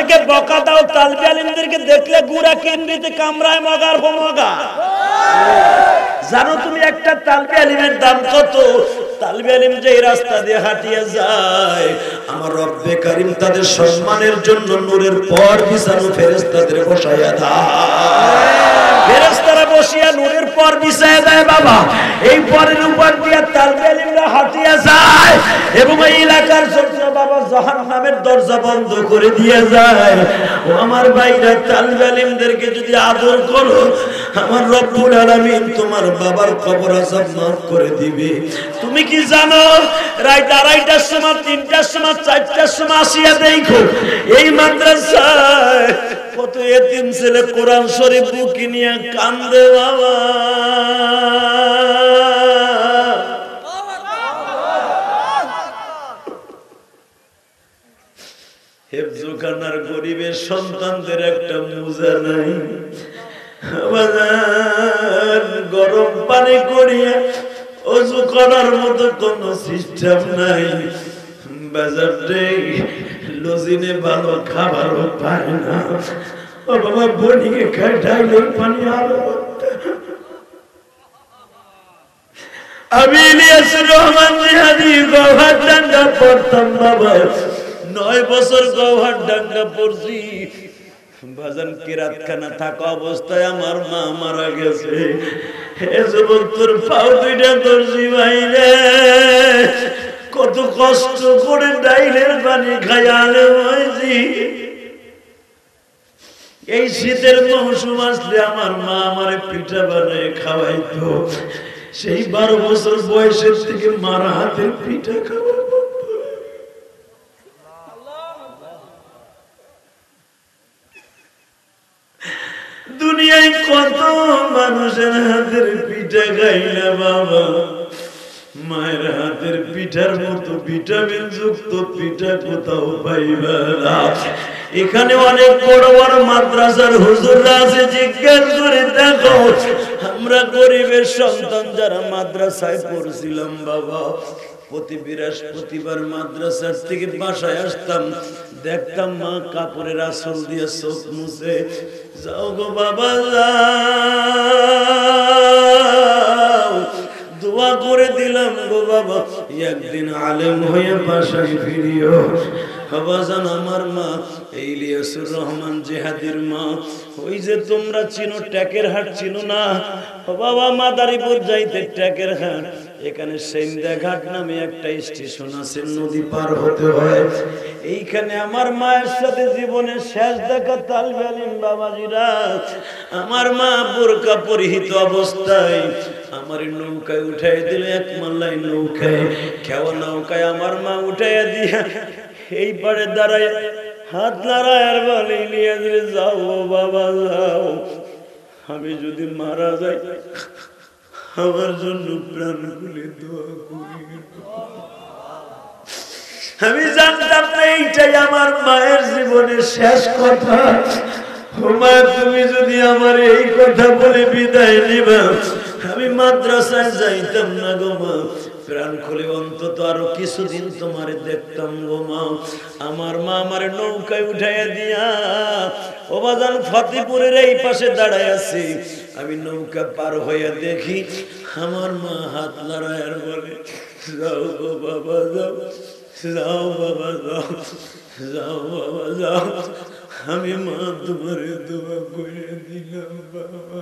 আলেমদেরকে বকা দাও, তালবে আলেমদেরকে দেখলে গুড়া কেন্দ্রিতে কামরায় মগার মগা। জানো তুমি একটা তালবে আলিমের দাম কত? তালবে আলিম যে রাস্তা দিয়ে হাঁটিয়ে যায়, আমার রব্বে কারীম তাদের সম্মানের জন্য নূরের পর বিছানো ফেরেশতাদের বসায়া দেয়। ফেরেশতারা বসিয়া নূরের পর বিছায়া দেয় বাবা। এই পরের উপর দিয়ে তালবে আলিমরা হাঁটিয়ে যায় এবং এই এলাকার জন্য বাবা জাহান্নামের দরজা বন্ধ করে দিয়ে যায়। ও আমার ভাইরা, তালবে আলিমদেরকে যদি আদর করো, আমার রব্বুল আলামিন তোমার বাবার কবর আযাব মাফ করে দিবে। তুমি কি জানো রাত 2:30টার সময়, 3টার সময়, 4টার সময় আসিয়া দেখো এই মাদ্রাসায় কত এতিম ছেলে কোরআন শরীফ বুকে নিয়ে কান্দে বাবা। হেফজখানার গরিবের সন্তানদের একটা মোজা নাই, গরম পানি করিয়া অজু করার মতো কোন সিস্টেম নাই, বাজারে লজিনে ভালো খাবারও পায় না। ও বাবা, বনিকে খাই ঢাইলের পানি আলো। আমি ইলিয়াসুর রহমান জিহাদি গৌহারডাঙ্গা পড়তাম বাবা, 9 বছর গৌহারডাঙ্গা পড়ছি। বাজান কিরাতখানা থাকা অবস্থায় আমার মা মারা গেছে। হে যুবক, তোর পাও দুইটা ধরছি ভাইরে, কত কষ্ট করে ডাইলের পানি খাইয়ালে হয়েছি। এই শীতের মৌসুম আসলে আমার মা আমারে পিঠা বানায় খাওয়াইতো। সেই 12 বছর বয়সের থেকে মারা হাতের পিঠা খাওয়া। দুনিয়ায় কত মানুষের হাতের পিঠা খাই না বাবা, মায়ের হাতের পিঠার মতো ভিটামিন যুক্ত পিঠা কোথাও পাইবা না। এখানে অনেক বড় বড় মাদ্রাসার হুজুররা আছে, জিজ্ঞেস করে দেখো আমরা গরিবের সন্তান যারা মাদ্রাসায় পড়ছিলাম বাবা, প্রতি বৃহস্পতিবার মাদ্রাসার থেকে বাসায় আসতাম, দেখতাম মা কাপড়ের আঁচল দিয়ে চোখ মুছে, যাও গো বাবা যাও, দোয়া করে দিলাম গো বাবা একদিন আলেম হয়ে বাসায় ফিরিও। বাবাজান, আমার মা ইলিয়াসুর রহমান জিহাদির মা, ওই যে তোমরা চিনো ট্যাকের হাট, চিনো না বাবা? মাদারীপুর যাইতে ট্যাকের হাট, এখানে সেন্দা ঘাট নামে একটা স্টেশন আছে, নদী পার হতে হয়। এইখানে আমার মায়ের সাথে জীবনের শেষ দেখা তালবে আলিম বাবাজিরা। আমার মা বোরকা পরিহিত অবস্থায় আমার নৌকায় উঠাই দিল, এক মাল্লাই নৌকায়, খেওয়া নৌকায় আমার মা উঠাইয়া দিয়া এই পারে দাঁড়ায় হাত নাড়ায় আর বলে, ইলিয়াস রে যাও বাবা যাও, আমি যদি মারা যাই আমার জন্য প্রাণ খুলে দোয়া করি। আমি জানতাম না এইটাই আমার মায়ের জীবনের শেষ কথা। মা, তুমি যদি আমার এই কথা বলে বিদায় নিবা, আমি মাদ্রাসায় যাইতাম না গো মা, প্রাণ খুলে অন্তত আরো কিছুদিন তোমারে দেখতাম গো মা। আমার মা আমার নৌকায় উঠাইয়া দিয়া ও বাজান ফতেপুরের এই পাশে দাঁড়ায় আছে। আমি নৌকা পার হইয়া দেখি আমার মা হাত নাড়ায় আর বলে, যাও গো বাবা যাও, যাও বাবা যাও, যাও বাবা যাও, আমি মা তোমারে দোয়া করে দিলাম বাবা।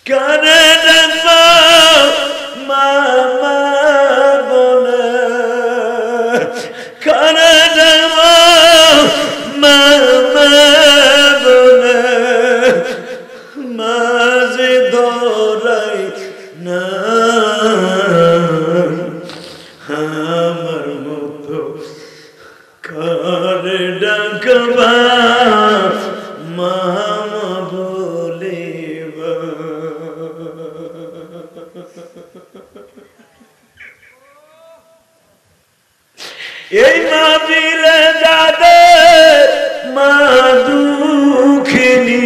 কানে দেখো মামা বলে, কানে দেখো মামা বলে, মাঝে ধরাই না আমার মতো কারে ডাকবা মামা বলে। এই মাহফিলে যাদের মা দুঃখিনী,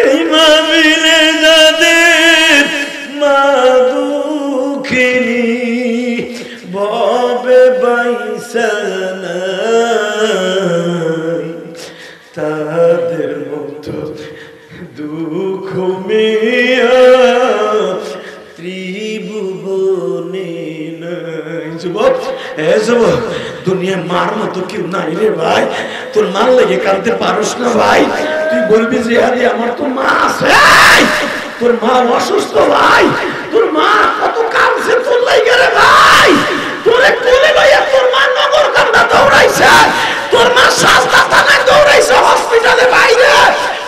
এই মাহফিলে যাদের মা দুঃখিনী, পয়সা নাই, তাদের মতো দুঃখ মিয়া ত্রিভুবনে নাই। যুবক, এ যুবক, দুনিয়ায় মার মতো কেউ নাই রে ভাই। তোর মার লেগে কাঁদতে পারস না ভাই? তুই বলবি যে আরে আমার তো মা আছে, তোর মা অসুস্থ ভাই, তোর মা কত কাঁদছে তোর লেগে রে ভাই। তোরে কোলে লইয়া তোর মা নগর কান্দা দৌড়াইছে, তোর মা শাস্তা থানায় দৌড়াইছে হসপিটালে বাইরে।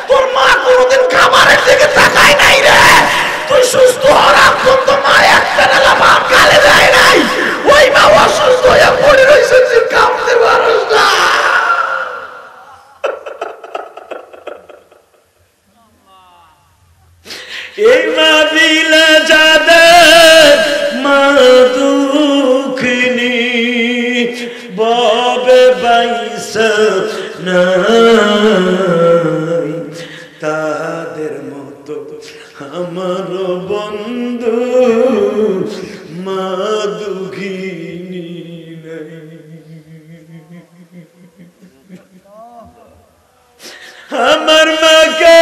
তোর মা কোনোদিন খাবারের দিকে তাকায় নাই রে। তুই সুস্থ হওয়ার আগ পর্যন্ত মা একটা বেলা ভাত গালে দেয় নাই। ওই মা অসুস্থ হয়ে পড়ে রয়েছে, যে কাঁদতে পারস না। এই মা বিলে যাদের মা দুঃখিনী ববে বাইসা নাই, তাদের মতো আমার বন্ধু মা দুঃখিনী নাই। আমার মাকে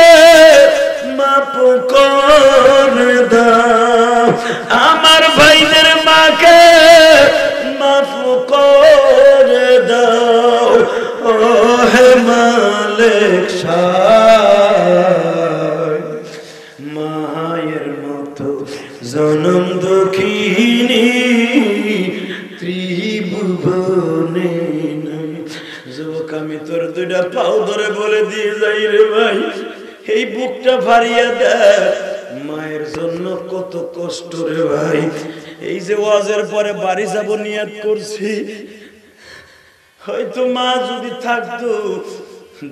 মাপ করে দাও, আমার ভাইদের মাকে মাফ করে দাও। ও হে মালিক সাহেব, মায়ের মতো জনম দুঃখিনী ত্রিভুবনে নাই। যুবক, আমি তোর দুইটা পাও ধরে বলে দিয়ে যাই রে ভাই, এই বুকটা ভারিয়ে দেয়। মায়ের জন্য কত কষ্ট রে ভাই। এই যে ওয়াজের পরে বাড়ি যাব নিয়ত করছি, হয়তো মা যদি থাকতো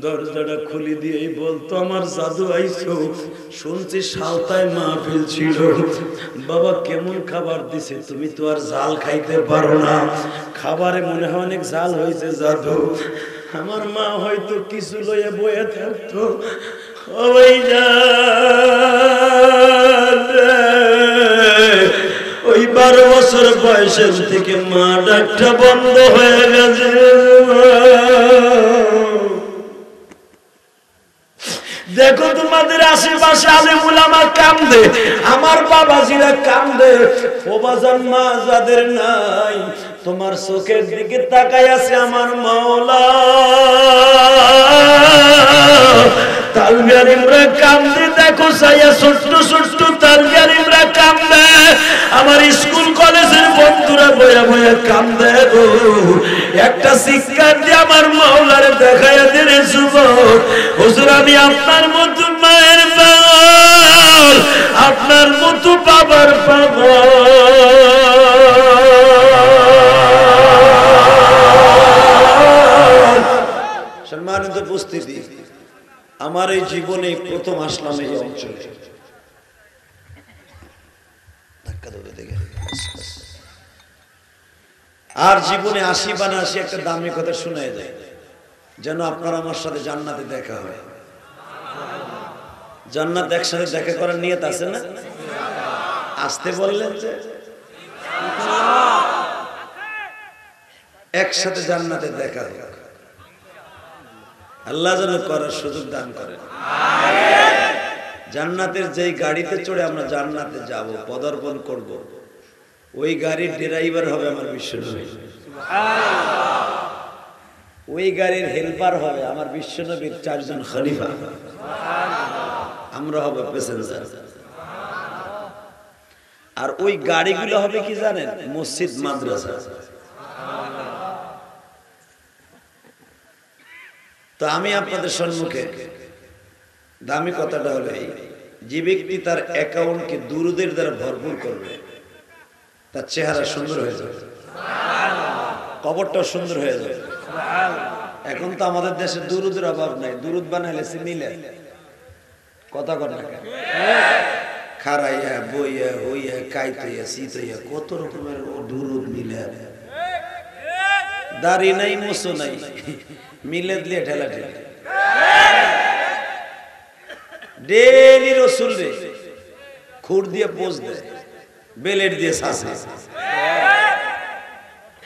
দরজাটা খুলে দিয়েই বলতো আমার জাদু আইছো, শুনছি সালতায় মাহফিল ছিল, বাবা কেমন খাবার দিছে, তুমি তো আর জাল খাইতে পারো না, খাবারে মনে হয় অনেক জাল হয়েছে জাদু। আমার মা হয়তো কিছু লয়ে বয়ে থাকতো। ওই 12 বছর বয়সের থেকে মা ডাকটা বন্ধ হয়ে গেছে। দেখো তোমাদের আশেপাশে আলেম উলামা কান্দে, আমার বাবাজিরা কান্দে। ও বাজান, মা যাদের নাই, তোমার চোখের দিকে তাকায় আছে আমার মাওলা। তালবিয়ারিমরা কান্দে, দেখো সাইয়া ছোট্ট ছোট্ট তালবিয়ারিমরা কান্দে। আমার স্কুল কলেজের বন্ধুরা বয়া বয়া কান্দে গো। একটা শিক্ষার দিয়ে আমার মাওলারে দেখাইয়া দিলে যুবক, হুজুর আমি আপনার মতো মায়ের পাগল, আপনার মতো বাবার পাগল। সম্মানিত উপস্থিতি, আমার এই জীবনে প্রথম আসলাম এই অঞ্চলে। আর জীবনে আসি বা না আসি একটা দামি কথা শোনায় যায়, যেন আপনার আমার সাথে জান্নাতে দেখা হয়। জান্নাত একসাথে দেখা করার নিয়ত আছে না? আসতে বললেন যে একসাথে জান্নাতে দেখা হয়। আল্লাহ যেন করার সুযোগ দান করেন। জান্নাতের যেই গাড়িতে চড়ে আমরা জান্নাতে যাব, পদার্পণ করব, ওই গাড়ির ড্রাইভার হবে আমার বিশ্বনবী, ওই গাড়ির হেল্পার হবে আমার বিশ্বনবীর 4 জন খলিফা, আমরা হব প্যাসেঞ্জার। আর ওই গাড়িগুলো হবে কি জানেন? মসজিদ, মাদ্রাসা। তো আমি আপনাদের সম্মুখে দামি কথাটা হলো এই, যে ব্যক্তি তার অ্যাকাউন্টকে দুরুদের দ্বারা ভরপুর করবে, তার চেহারা সুন্দর হয়ে যাবে, কবরটাও সুন্দর হয়ে যাবে। এখন তো আমাদের দেশে দুরুদের অভাব নাই, দুরুদ বানাইলে মিলে কথা কর না, খারাইয়া বইয়া হইয়া কাইতেয়া শীতইয়া কত রকমের দুরুদ মিলে। দাড়ি নাই, মুছো নাই, মিলে দিয়ে ঠেলা ঠেলা ডেলি রসুল রে খুর দিয়ে পোজ দেয়, বেলেট দিয়ে শাসে।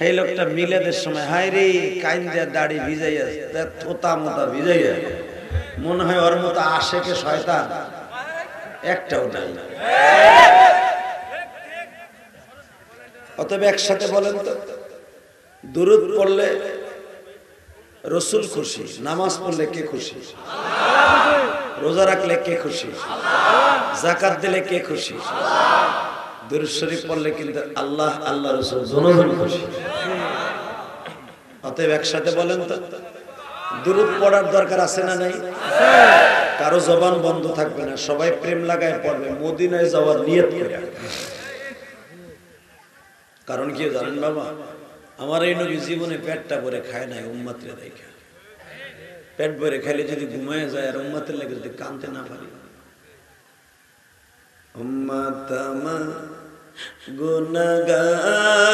এই লোকটা মিলাদের সময় হায় রে কাইন্দা দাড়ি ভিজাইয়া থোতা মোতা ভিজাইয়া মনে হয় ওর মতো আশেকে শয়তান একটাও নাই। অতএব একসাথে বলেন তো, দুরূদ পড়লে রসুল খুশি, নামাজ পড়লে কে খুশি? রোজা রাখলে কে খুশি? যাকাত দিলে কে খুশি? দুরূদ শরীফ পড়লে কিন্তু আল্লাহ আল্লাহ রসুল দুজন খুশি। অতএব একসাথে বলেন তো, দুরূদ পড়ার দরকার আছে না নাই? কারো জবান বন্ধ থাকবে না, সবাই প্রেম লাগায় পড়বে মদিনায় যাওয়ার নিয়ত করে। কারণ কি জানেন বাবা, আমার এই নবী জীবনে পেটটা ভরে খায় নাই উম্মতের দেখে। পেট ভরে খাইলে যদি ঘুমায় যায় আর উম্মতের লেগে যদি কাঁদতে না পারি, উম্মত আমার গুনাহগার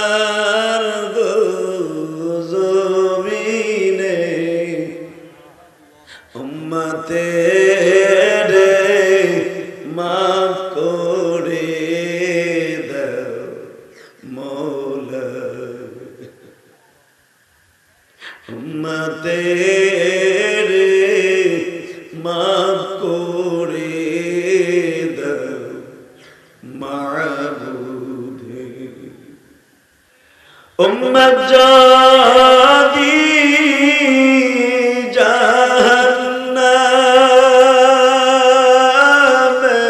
গো জমিনে, উম্মতের মাফ করে দাও মওলা, উম্মতের মাফ করে দাও মাবুদ। উম্মত যদি জাহান্নামে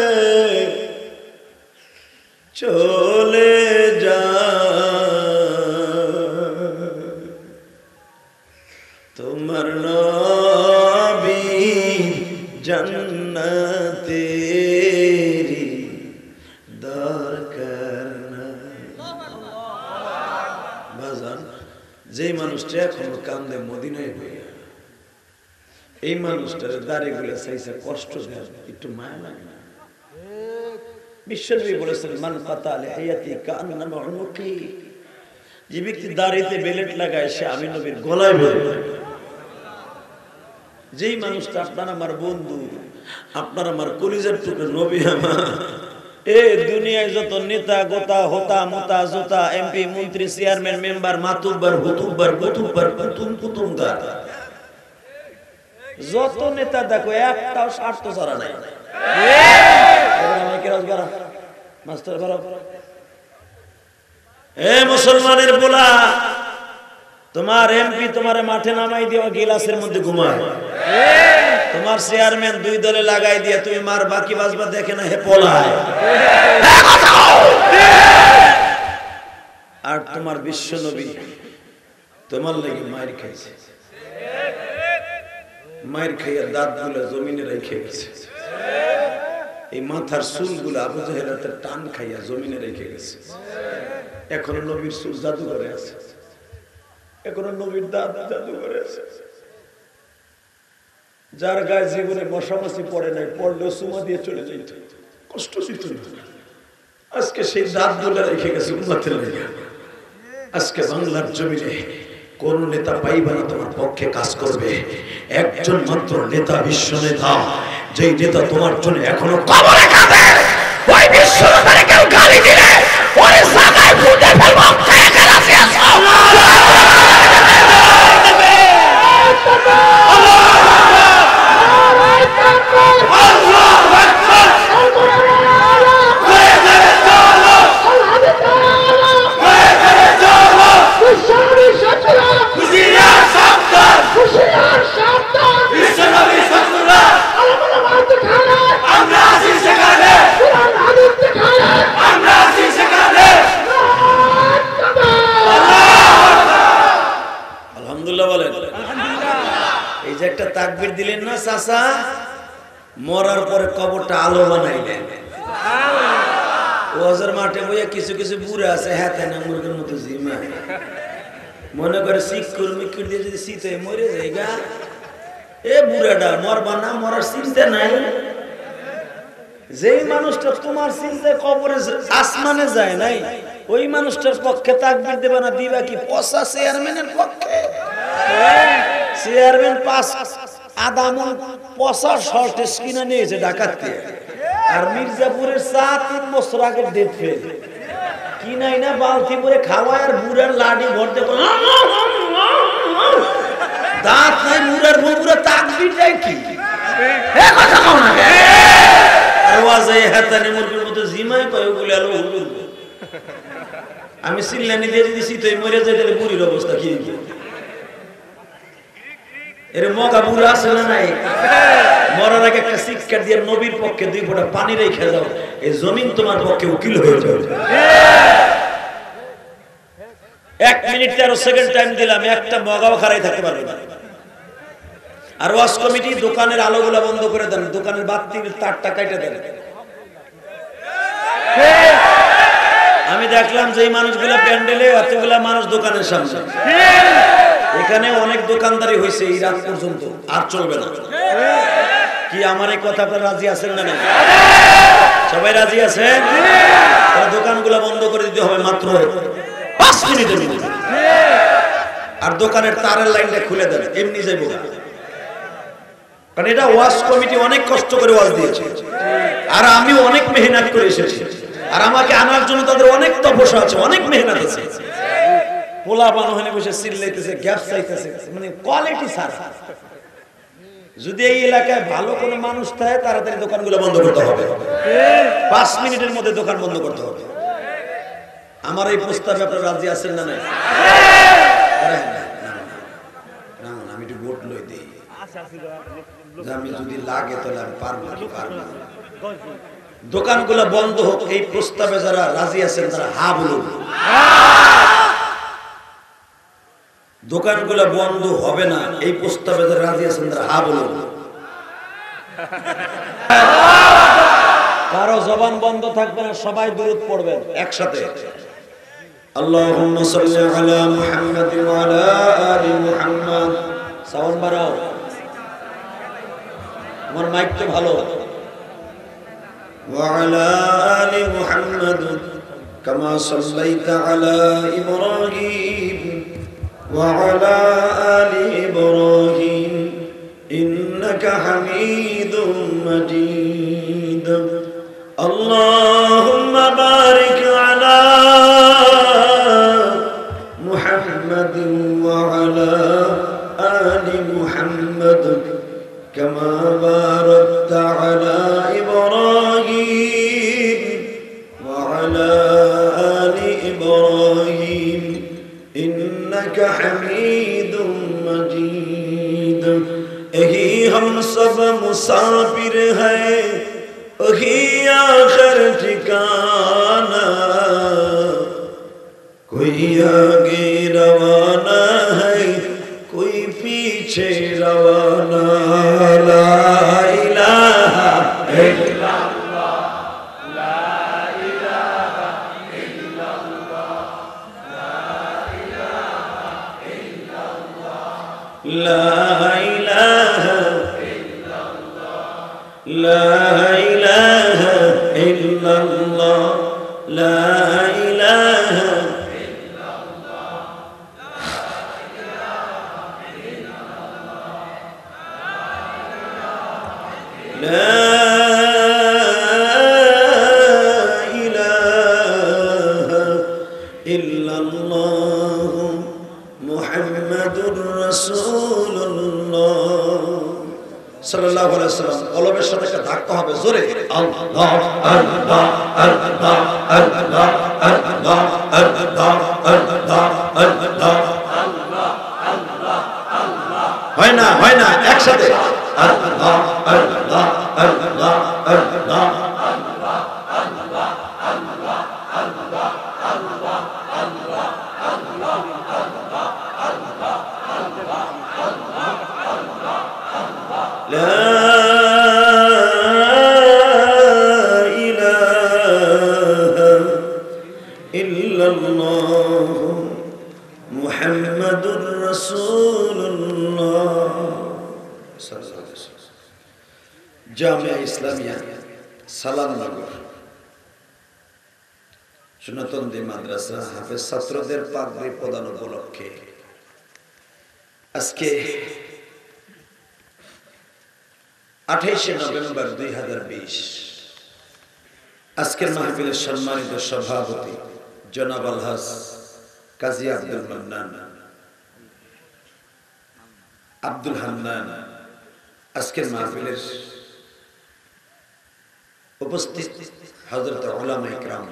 চলে যায়, তোমার নবী জান্নাতেরই দরকার নাই। বাজান, যেই মানুষটা এখনো কান্দে মদিনায় হইয়া, এই মানুষটার দাড়িগুলো চাইছে কষ্ট দেয়, একটু মায়া লাগে না? বিশ্বনবী বলেছেন, মান কাতা লিহিয়াতি কান্নামা উনুকি, যে ব্যক্তি দাড়িতে বেলেট লাগায় সে আমি নবীর গলায় বেঁধে। যেই মানুষটা আপনার আমার বন্ধু, আপনার আমার কলিজার টুকরো নবী আমার, এ দুনিয়ায় যত নেতা গোতা হোতা মোতা জোতা এমপি মন্ত্রী চেয়ারম্যান মেম্বার মাতুব্বার হুতুব্বার কুতুব্বার কুতুম কুতুমদার যত নেতা দেখো একটাও স্বার্থ ছাড়া নাই। এ মুসলমানের বোলা, তোমার এমপি তোমার মাঠে নামাই দিয়ে গিলাসের মধ্যে ঘুমায়, তোমার চেয়ারম্যান দুই দলে লাগাই দিয়ে তুমি মার বাকি বাজবা দেখে না হে পলায়, আর তোমার বিশ্ব নবী তোমার লেগে মায়ের খাইছে, মায়ের খাইয়া দাঁত গুলো জমিনে রেখে গেছে, এই মাথার চুল গুলো আবু জাহেলের টান খাইয়া জমিনে রেখে গেছে। এখনো নবীর চুল জাদুঘরে আছে, এখনো নবীর দাঁত জাদুঘরে আছে। যার গায়ে জীবনে মশামাছি পড়ে নাই, পড়লেও সুমা দিয়ে চলে যাইত, কষ্ট দিত না। আজকে সেই দাঁত গুলো রেখে গেছে উম্মতের লেগে। আজকে বাংলার জমিনে কোন নেতা পাইবা না তোমার পক্ষে কাজ করবে, একজন মাত্র নেতা, বিশ্ব নেতা, যেই নেতা তোমার জন্য এখনো কবরে কাঁদে। ওই বিশ্ব নেতারে কেউ গালি দিলে ওরে জায়গায় ফুটে ফেলবো, খেয়ে খেলাছি আসো। তাকবীর দিলেন না চাচা, মরার পরে কবরটা আলো বানাইলেন। ওয়াজের মাঠে বইয়া কিছু কিছু বুড়ে আছে হাতে না মুরগের মতো জিমায়, মনে করে শিক্ষুর মিক্ষুর দিয়ে যদি শীত হয়ে মরে যায় গা, এ বুড়াটা মরবা না, মরার চিন্তা নাই। যেই মানুষটা তোমার চিন্তায় কবরে আসমানে যায় নাই, ওই মানুষটার পক্ষে তাকবীর দেবে না, দিবা কি পচা চেয়ারম্যানের পক্ষে? চেয়ারম্যান পাঁচ আদামন পচা শর্টেজ কিনে নিয়েছে ডাকাত থেকে, আর মির্জাপুরের চা 3 বছর আগে ডেট ফেল। কি কিনাই না বালতি করে খাওয়ায় আর বুড়ার লাডি ভরতে দাঁত নাই বুড়ার বুড়া তাকবির দেয় কি কথা কও না আওয়াজে হাতানে মুরগির মতো জিমাই পায় ওগুলো আলো আমি সিল্লানি দিয়ে দিছি তুই মরে যাই তাহলে বুড়ির অবস্থা কি এর মগা বুড়া আছে না নাই মরার আগে একটা শিক্ষা দিয়ে নবীর পক্ষে 2 ফোঁটা পানি রেখে দাও এই জমিন তোমার পক্ষে উকিল হয়ে যাবে 1 মিনিট 13 সেকেন্ড টাইম দিলাম একটা মগাও খারাই থাকতে পারবে না আর ওয়াজ কমিটি দোকানের আলোগুলো বন্ধ করে দেন দোকানের বাতির তারটা কেটে দেন আমি দেখলাম যে এই মানুষগুলো প্যান্ডেলে এতগুলা মানুষ দোকানের সামনে এখানে অনেক দোকানদারি হয়েছে এই রাত পর্যন্ত আর চলবে না কি আমার এই কথা আপনারা রাজি আছেন না সবাই রাজি আছেন দোকানগুলো বন্ধ করে দিতে হবে মাত্র 5 মিনিটের মধ্যে আর দোকানের তারের লাইনটা খুলে দেন এমনি যাইব কারণ এটা ওয়াজ কমিটি অনেক কষ্ট করে ওয়াজ দিয়েছে আর আমি অনেক মেহনত করে এসেছি আর আমাকে আনার জন্য তাদের অনেক তপস্যা আছে অনেক মেহনত আছে পোলা বানহনে বসে চিল্লাইতেছে গ্যাস চাইতেছে মানে কোয়ালিটি ছাড়া যদি এই এলাকায় ভালো কোনো মানুষ থাকে তাড়াতাড়ি দোকানগুলো বন্ধ করতে হবে 5 মিনিটের মধ্যে দোকান বন্ধ করতে হবে আমার এই প্রস্তাবে আপনারা রাজি আছেন না নাই না আমি একটু ভোট লই দেই আমি যদি লাগে তাহলে আমি পারবো কি পারবো দোকানগুলো বন্ধ হোক এই প্রস্তাবে যারা রাজি আছেন তারা হা বলুন দোকানগুলো বন্ধ হবে না এই প্রস্তাবে যারা রাজি আছেন তারা হা বলুন কারো জবান বন্ধ থাকবে না সবাই দুরূদ পড়বেন একসাথে আল্লাহুম্মা সাল্লি আলা মুহাম্মাদ ওয়া আলা আলি মুহাম্মাদ সাউন্ড বাড়াও আমার মাইক তো ভালো ওয়া আলা আলি মুহাম্মাদ কামা সাল্লাইতা আলা ইব্রাহিম ওয়া আলা আলি ইব্রাহিম ইন্নাকা হামিদুম মাজিদ আল্লাহুম্মা বারিক আলা মুহাম্মাদ ওয়া আলা আলি মুহাম্মাদ كما باركت على إبراهيم وعلى آل إبراهيم إنك حميد مجيد यही हम सब मुसाफिर हैं वही आखिर ठिकाना कोई आगे रवाना है कोई पीछे रवाना ला इलाहा इल्लल्लाह ला इलाहा इल्लल्लाह ला इलाहा इल्लल्लाह ला इलाहा इल्लल्लाह ला इलाहा इल्लल्लाह ला इलाहा لا إله إلا الله محمد رسول الله صلى الله عليه وسلم কলবের সাথে একটা ধাক্কা হবে জোরে আল্লাহ আল্লাহ আল্লাহ আল্লাহ আল্লাহ আল্লাহ আল্লাহ আল্লাহ হয় না একসাথে আল্লাহ আল্লাহ আল্লাহ আল্লাহ لا إله إلا الله محمد رسول الله জামিয়া ইসলামিয়া সালামনগর সুন্নতন্দি মাদ্রাসা হাফেজ ছাত্রদের পাগড়ি প্রদান উপলক্ষে আজকে 28 নভেম্বর 2020 আজকের মাহফিলের সম্মানিত সভাপতি জনাব আলহাজ কাজী আব্দুল মান্নান আব্দুল হান্নান আজকের মাহফিলের উপস্থিত হযরত উলামা ইকরাম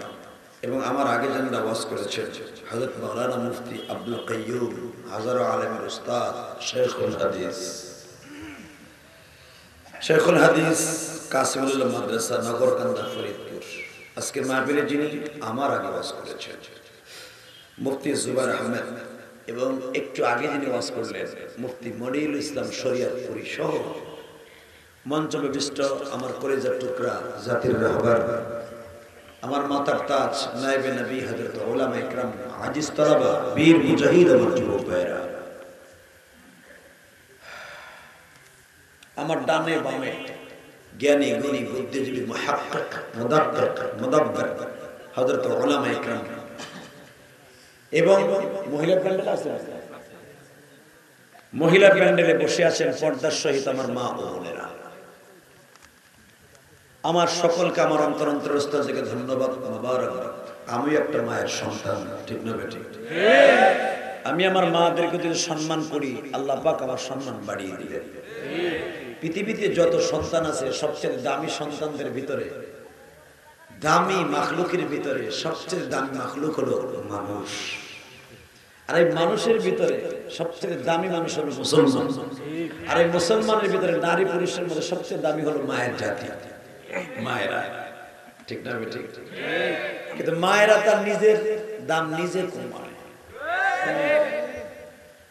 এবং আমার আগে যারা ওয়াজ করেছেন হযরত মাওলানা মুফতি আব্দুল কাইয়ুম হাজারো আলেমের উস্তাদ শেখুল হাদিস কাসিমুল্লাহ মাদ্রাসা নগরকান্দা ফরিদপুর আজকের মাহফিলে যিনি আমার আগে ওয়াজ করেছেন মুফতি জুবাইর আহমেদ এবং একটু আগে যিনি ওয়াজ করলেন মুফতি মনিরুল ইসলাম শরিয়তপুরী সহ মঞ্চে বিষ্ট আমার কলেজার টুকরা জাতির রাহবার আমার মাতার তাজ নায়েবে নবী হযরত উলামা ইকরাম আজিজ তালাবা বীর মুজাহিদ আমার যুবক ভাইরা আমার ডানে বামে জ্ঞানী গুণী বুদ্ধিজীবী মুহাক্কিক মুদাব্বির হযরত উলামা ইকরাম এবং মহিলা প্যান্ডেল আছে মহিলা প্যান্ডেলে বসে আছেন পর্দার সহিত আমার মা ও বোনেরা আমার সকলকে আমার অন্তরস্থ থেকে ধন্যবাদ মোবারক আমি একটা মায়ের সন্তান ঠিক না বেটি আমি আমার মাদেরকে যদি সম্মান করি আল্লাহ পাক আমার সম্মান বাড়িয়ে দিবেন পৃথিবীতে যত সন্তান আছে সবচেয়ে দামি সন্তানদের ভিতরে দামি মাখলুকের ভিতরে সবচেয়ে দামি মাখলুক হলো মানুষ আর এই মানুষের ভিতরে সবচেয়ে দামি মানুষ হলো মুসলমান আর এই মুসলমানের ভিতরে নারী পুরুষের মধ্যে সবচেয়ে দামি হলো মায়ের জাতি মায়েরা ঠিক না ঠিক কিন্তু মায়েরা তার নিজের দাম নিজে কমায়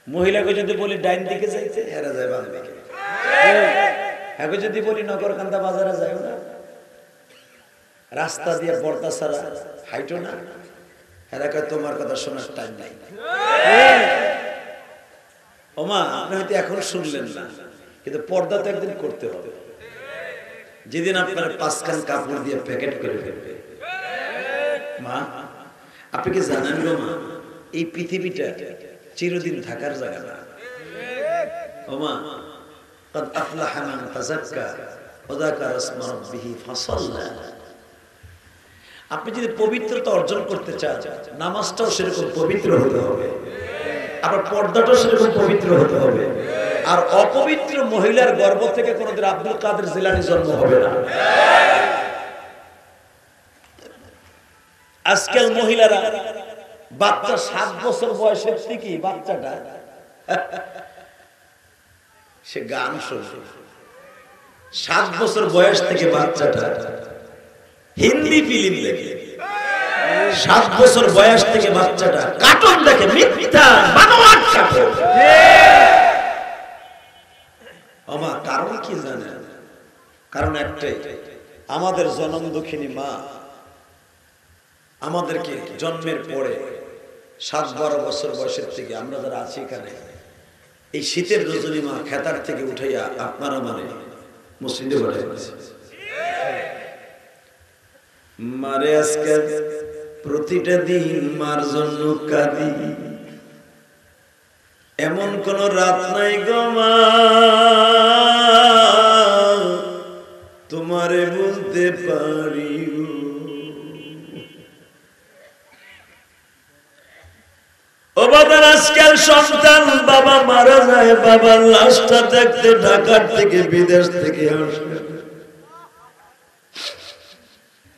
মহিলাকে যদি বলি ডাইন দিকে যাইতে এরা যায় বাম দিকে এখন যদি বলি নগরকান্দা বাজারে যায় না রাস্তা দিয়ে পর্দা ছাড়া হাইটো না এলাকায় তোমার কথা শোনার টাইম নাই ওমা আপনি হয়তো এখন শুনলেন না কিন্তু পর্দা তো একদিন করতে হবে যেদিন আপনার 5 খান কাপড় দিয়ে প্যাকেট করে ফেলবে মা আপনি কি জানেন গো মা এই পৃথিবীটা চিরদিন থাকার জায়গা না ওমা قد أفلح من تزكى وذكر اسم ربه فصلى আপনি যদি পবিত্রতা অর্জন করতে চান নামাজটাও সেরকম পবিত্র হতে হবে আর পর্দাটাও সেরকম পবিত্র হতে হবে আর অপবিত্র মহিলার গর্ভ থেকে কোনদিন আব্দুল কাদের জিলানী জন্ম হবে না আজকাল মহিলারা বাচ্চা 7 বছর বয়সের থেকে বাচ্চাটা সে গান শোনে 7 বছর বয়স থেকে বাচ্চাটা হিন্দি ফিল্ম দেখে 7 বছর বয়স থেকে বাচ্চাটা কার্টুন দেখে মিথ্যা বানোয়াট কার্টুন আমা কারণ কি জানেন কারণ একটাই আমাদের জনম দুঃখিনী মা আমাদেরকে জন্মের পরে 7-12 বছর বয়সের থেকে আমরা যারা আছি এখানে এই শীতের রজনী মা খেতার থেকে উঠাইয়া আপনারা মানে মসজিদে পাঠাইছে মারে আজকে প্রতিটা দিন মার জন্য কাঁদি এমন কোন রাত নাই গো মা তোমারে বলতে পারি ও বাবা আজকাল সন্তান বাবা মারা যায় বাবার লাশটা দেখতে ঢাকা থেকে বিদেশ থেকে আসে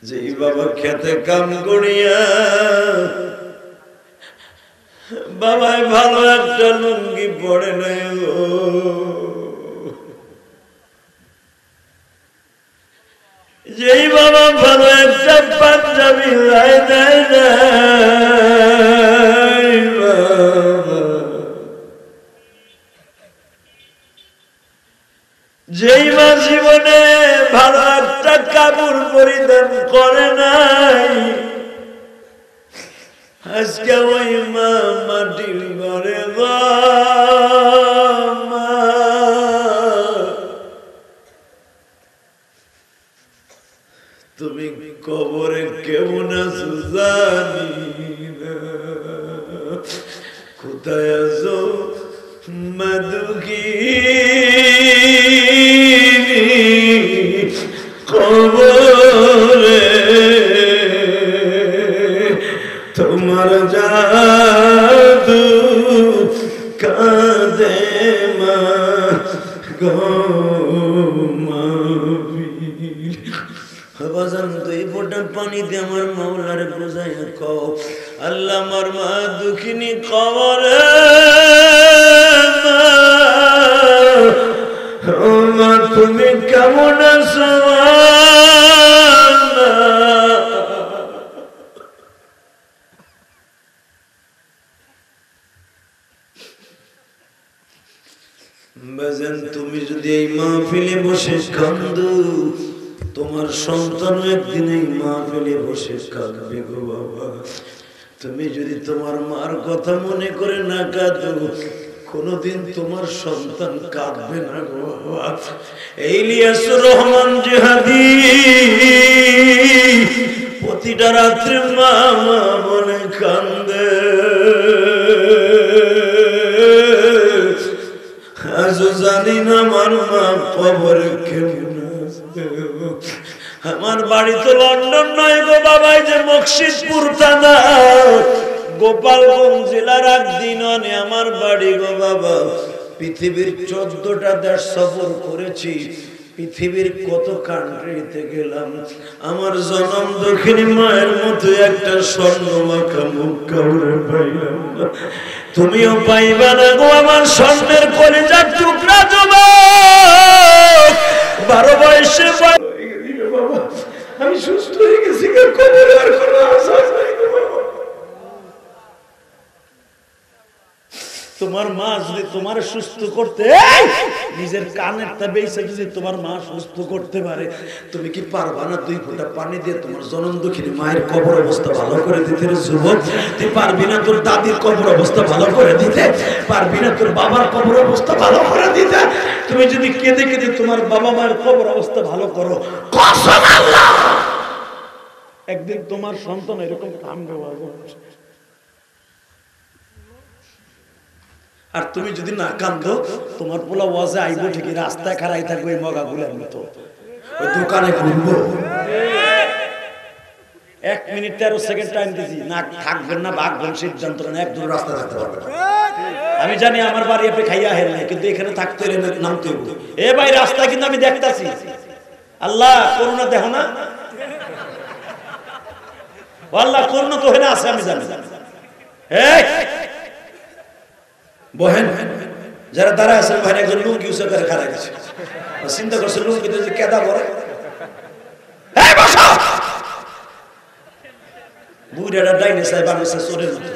যেই বাবা খেতে কাম করিয়া বাবাই ভালো একটা লুঙ্গি পড়ে নাই যেই বাবা ভালো একটা পাঞ্জাবি লাই দেয় না যেই মা জীবনে ভালো একটা কাপড় পরিধান করে নাই আজকে ওই মা মাটির ঘরে তুমি কবরে কেমন আছো জানি না কোথায় আছো মধুকি কবরে গো মাহফিল। বাজান তুই ফোঁটা পানি দিয়ে আমার মাওলারে বুঝাইয়া কও, আল্লাহ আমার মা দুঃখিনী কবরে ও মা তুমি কেমন আছো? বাজান তুমি যদি এই মাহফিলে বসে কান্দো, তোমার সন্তান একদিন এই মাহফিলে বসে কাঁদবে গো বাবা। তুমি যদি তোমার মার কথা মনে করে না কাঁদো, কোনদিন তোমার সন্তান কাঁদবে না গো বাবা। ইলিয়াসুর রহমান জিহাদি প্রতিটা রাত্রে মা মা বলে কান্দে। আজ জানি না আমার মা কবরে কেমন আছে। আমার বাড়ি তো লন্ডন নয় গো বাবা, যে মকসিদপুর থানা গোপালগঞ্জ জেলার একদিনে আমার বাড়ি গো বাবা। পৃথিবীর 14টা দেশ সফর করেছি, পৃথিবীর কত কান্ট্রিতে গেলাম, আমার জনম দক্ষিণী মায়ের মতো একটা স্বর্ণ মাখা মুখ কাউরে পাইলাম না। তুমিও পাইবা না গো আমার স্বর্ণের কলিজার টুকরা যুবক। 12 বয়সে বাবা আমি সুস্থ হয়ে গেছি, কবরে আর কোনো আশা নাই গো বাবা। তোমার মা যদি তোমার সুস্থ করতে, নিজের কানেরটা বেঁচে যদি তোমার মা সুস্থ করতে পারে, তুমি কি পারবা না 2 ফোঁটা পানি দিয়ে তোমার জনম দুঃখিনী মায়ের কবর অবস্থা ভালো করে দিতে রে যুবক? তুই পারবি না তোর দাদির কবর অবস্থা ভালো করে দিতে? পারবি না তোর বাবার কবর অবস্থা ভালো করে দিতে? তুমি যদি কেঁদে কেঁদে তোমার বাবা মায়ের কবর অবস্থা ভালো করো, কসম আল্লাহ একদিন তোমার সন্তান এরকম কাঁদবে বাবা। আর তুমি যদি না কান্দো, তোমার পোলা ওয়াজে আইবো ঠিকই, রাস্তায় খাড়াই থাকবে মগা গুলার মতো, ওই দোকানে ঘুরবো। 1 মিনিট 13 সেকেন্ড টাইম দিছি, না থাকবেন না ভাগবেন সিদ্ধান্ত না, একদম রাস্তা রাখতে পারবেন। আমি জানি আমার বাড়ি আপনি খাইয়া হেল নাই, কিন্তু এখানে থাকতে হলে নামতে হবে। এ ভাই রাস্তা কিন্তু আমি দেখতাছি, আল্লাহ করুণা দেখো না, আল্লাহ করুণা তো হেনা আছে আমি জানি। বহেন যারা দাঁড়ায় আছেন, ভাই একজন লুঙ্গি উঁচু করে খাড়া গেছে, চিন্তা করছে লুঙ্গিতে যে কেদা পরে। বুড়াটা ডাইনে চাই বামে চাই চোরের মতো।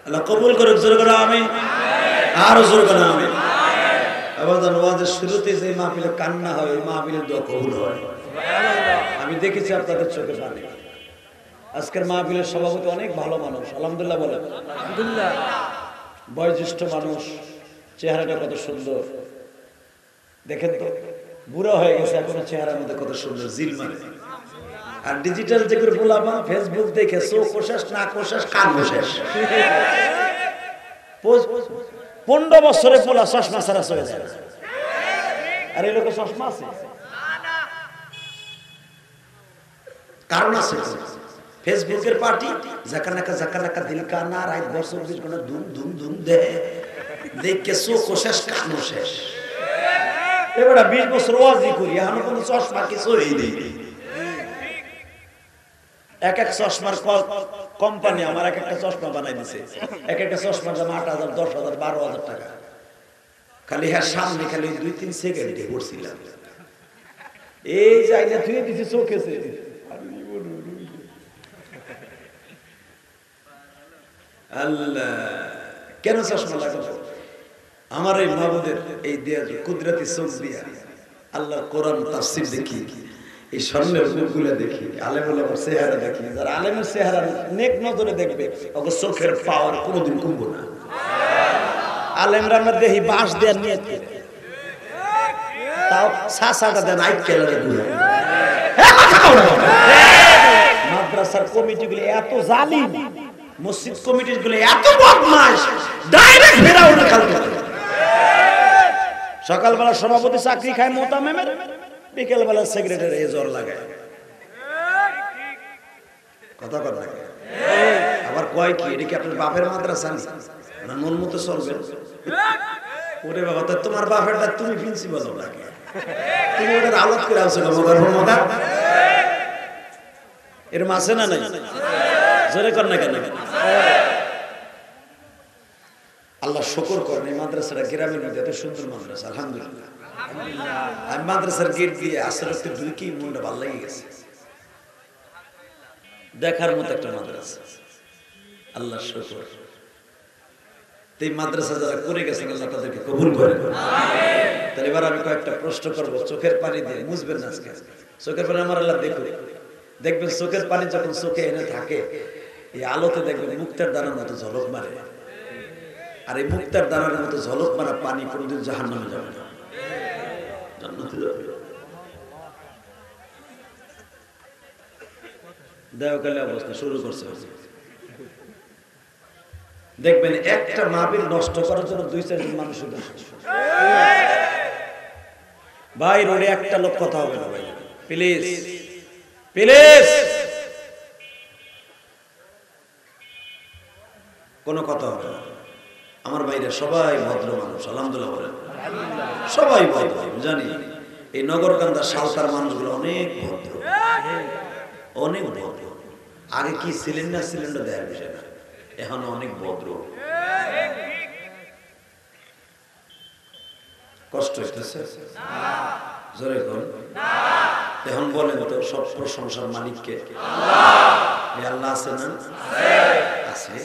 আল্লাহ কবুল করে, জোর করে আমি, আরো জোর করে আমি। আবার ওয়াজের শুরুতে যে মাহফিলে কান্না হয়, ওই মাহফিলের দোয়া কবুল হয়। আমি দেখেছি আপনাদের চোখে পানি। আজকের মাহফিলের সভাপতি অনেক ভালো মানুষ, আলহামদুলিল্লাহ বলেন। আলহামদুলিল্লাহ। বয়োজ্যেষ্ঠ মানুষ, চেহারাটা কত সুন্দর দেখেন তো, বুড়া হয়ে গেছে এখনো চেহারার মধ্যে কত সুন্দর জিল মানে। আর ডিজিটাল যে করে বলাবা, ফেসবুক দেখে চোখ কোশাস না কোশাস কান কোশাস। 15 বছরে পোলা চশমা ছাড়া চলে যায়, আর এই লোকের চশমা আছে, কারণ আছে। ফেসবুকের পার্টি জাকানাকা দিল কানা রাত 24 ঘন্টা ধুম ধুম ধুম দে দেখে চোখ শেষ কান শেষ। এবার 20 বছর ওয়াজি করি, এখন কোনো চশমা কিছু হই নেই। এক এক চশমার কোম্পানি আমার এক একটা চশমা বানাই দিছে, এক একটা চশমার দাম 8,000 10,000 12,000 টাকা। খালি হ্যাঁ সামনে খালি 2-3 সেকেন্ডে পড়ছিলাম, এই যাইনা তুই দিছি চোখেছে। আল্লাহ কেন চশমা লাগাবো? আমার এই মাহবুদের এই দেয়া কুদরতি চোখ দিয়া আল্লাহর কোরআন তাফসীর দেখি, এই স্বর্ণের মুখগুলো দেখি, আলেমের চেহারা দেখি। যারা আলেমের চেহারা নেক নজরে দেখবে, ওকে চোখের পাওয়ার কোনোদিন কমবো না। আলেমরা আমরা দেখি বাঁশ দেওয়ার নিয়ে তাও সাসাটা দেন আইকেলের গুলো। মাদ্রাসার কমিটিগুলো এত জালিম, মসজিদ কমিটিগুলো এত বদমাশ, ডাইরেক্ট ফেরাউনের কালকে। সকালবেলা সভাপতি চাকরি খায় মোতামেমের, বিকেলবেলা সেক্রেটারি জ্বর লাগায়। কথা কথা আবার কয় কি এটা কি আপনার বাপের মাদ্রাসা? আপনার মন মতো চলবেন। ওরে বাবা, তা তোমার বাপেরটা তুমি প্রিন্সিপাল নাকি? তুমি ওটার আলাদ করে আসছো না মগার মগা? এর মাসে না নাই জোরে কর না কেন? আল্লাহ শুকর করেন, এই মাদ্রাসাটা গ্রামের মধ্যে এত সুন্দর মাদ্রাসা, আলহামদুলিল্লাহ। আমি মাদ্রাসার গেট দিয়ে আসলে একটু ঢুকি, মনটা ভালো লেগে গেছে। দেখার মতো একটা মাদ্রাসা, আল্লাহ শুকর। এই মাদ্রাসা যারা করে গেছেন আল্লাহ তাদেরকে কবুল করেন। তাহলে এবার আমি কয়েকটা প্রশ্ন করবো, চোখের পানি দিয়ে মুছবেন না আজকে। চোখের পানি আমার আল্লাহ দেখুন, দেখবেন চোখের পানি যখন চোখে এনে থাকে, এই আলোতে দেখবেন মুক্তার দানার মতো ঝলক মারে। আর এই মুক্তার দানার মতো ঝলক মারা পানি কোনোদিন জাহান্নামে যাবে না, জান্নাতে যাবে। দেওকালে অবস্থা শুরু করছে, দেখবেন একটা মাহফিল নষ্ট করার জন্য 2-4 জন মানুষ। ভাই রোডে একটা লোক কথা হবে না ভাই, প্লিজ প্লিজ, কোনো কথা হবে না। আমার বাইরে সবাই ভদ্র মানুষ, আলহামদুলিল্লাহ বলেন, সবাই ভদ্র। জানি এই নগরকান্দা সালতার মানুষগুলো অনেক ভদ্র, অনেক ভদ্র। আগে কি সিলিন্ডার দেওয়ার বিষয় না, এখন অনেক ভদ্র। কষ্ট হইতেছে জোরে কোন? এখন বলেন তো, সব প্রশংসার মালিককে? আল্লাহ আছে না? আছে